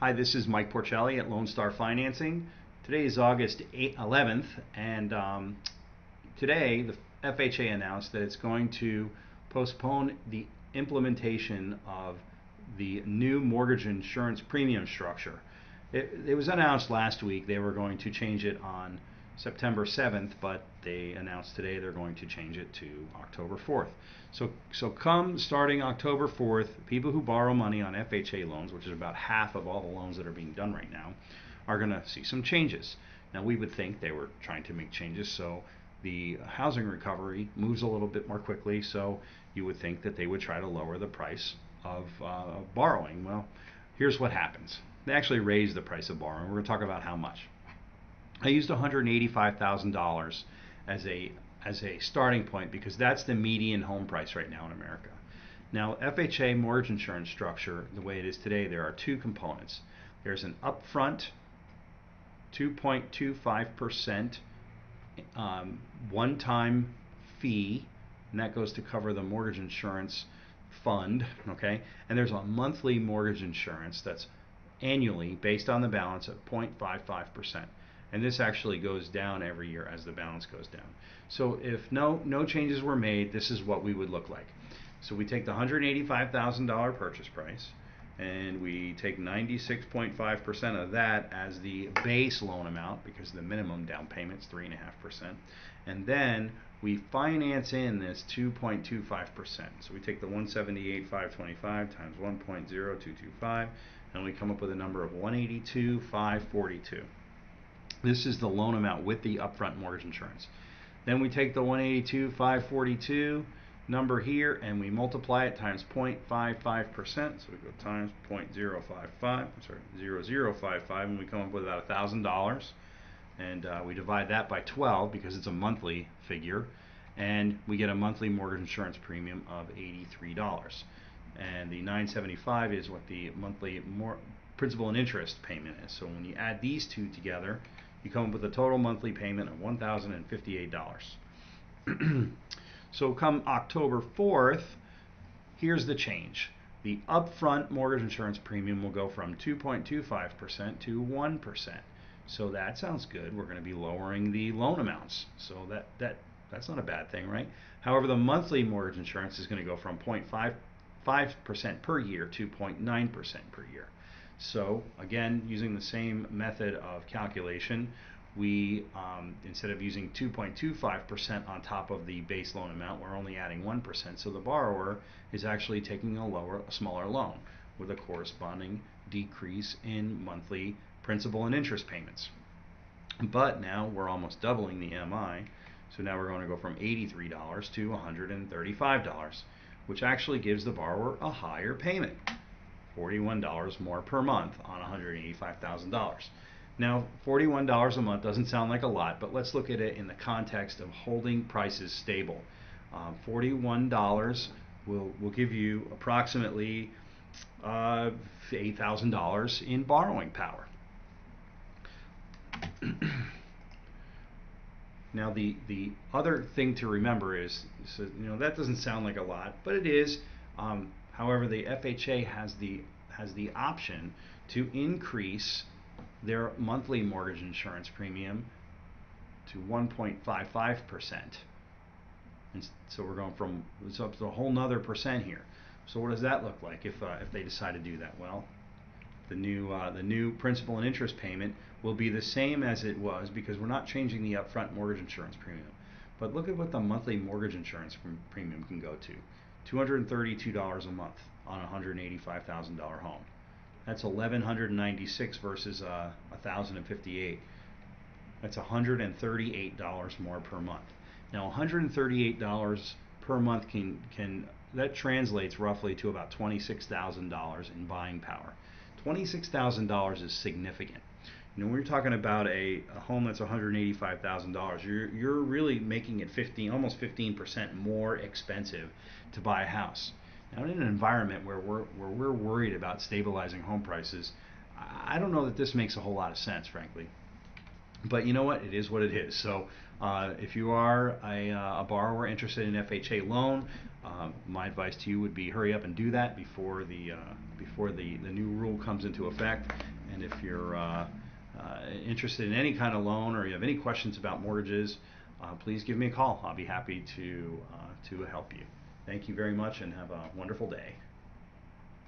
Hi, this is Mike Porcelli at Lone Star Financing. Today is August 11th, and today the FHA announced that it's going to postpone the implementation of the new mortgage insurance premium structure. It was announced last week they were going to change it on September 7th, but they announced today they're going to change it to October 4th. So come starting October 4th, people who borrow money on FHA loans, which is about half of all the loans that are being done right now, are going to see some changes. Now, we would think they were trying to make changes so the housing recovery moves a little bit more quickly, so you would think that they would try to lower the price of borrowing. Well, here's what happens. They actually raised the price of borrowing. We're going to talk about how much. I used $185,000 as a starting point because that's the median home price right now in America. Now, FHA mortgage insurance structure, the way it is today, there are two components. There's an upfront 2.25% one-time fee, and that goes to cover the mortgage insurance fund, okay? And there's a monthly mortgage insurance that's annually based on the balance at 0.55%. And this actually goes down every year as the balance goes down. So if no changes were made, this is what we would look like. So we take the $185,000 purchase price, and we take 96.5% of that as the base loan amount, because the minimum down payment is 3.5%. And then we finance in this 2.25%. So we take the 178,525 times 1.0225, and we come up with a number of 182,542. This is the loan amount with the upfront mortgage insurance. Then we take the 182,542 number here and we multiply it times 0.55%. So we go times 0055, and we come up with about $1,000. And we divide that by 12 because it's a monthly figure, and we get a monthly mortgage insurance premium of $83. And the $975 is what the monthly principal and interest payment is. So when you add these two together, you come up with a total monthly payment of $1,058. So come October 4th, here's the change. The upfront mortgage insurance premium will go from 2.25% to 1%. So that sounds good. We're going to be lowering the loan amounts. So that's not a bad thing, right? However, the monthly mortgage insurance is going to go from 0.55% per year to 0.9% per year. So again, using the same method of calculation, we instead of using 2.25% on top of the base loan amount, we're only adding 1%. So the borrower is actually taking a smaller loan with a corresponding decrease in monthly principal and interest payments. But now we're almost doubling the MI, so now we're going to go from $83 to $135, which actually gives the borrower a higher payment. $41 more per month on $185,000. Now, $41 a month doesn't sound like a lot, but let's look at it in the context of holding prices stable. $41 will give you approximately $8,000 in borrowing power. Now, the other thing to remember is, so, that doesn't sound like a lot, but it is. However, the FHA has the option to increase their monthly mortgage insurance premium to 1.55%. And so we're going from, it's up to a whole nother percent here. So what does that look like if they decide to do that? Well, the new principal and interest payment will be the same as it was because we're not changing the upfront mortgage insurance premium. But look at what the monthly mortgage insurance premium can go to. $232 a month on a $185,000 home. That's $1,196 versus $1,058. That's $138 more per month. Now, $138 per month that translates roughly to about $26,000 in buying power. $26,000 is significant. When you're talking about a home that's $185,000, you're really making it almost 15% more expensive to buy a house. Now, in an environment where we're worried about stabilizing home prices, I don't know that this makes a whole lot of sense, frankly. But you know what? It is what it is. So if you are a borrower interested in FHA loan, My advice to you would be hurry up and do that before the new rule comes into effect. And if you're interested in any kind of loan, or you have any questions about mortgages, please give me a call. I'll be happy to help you. Thank you very much, and have a wonderful day.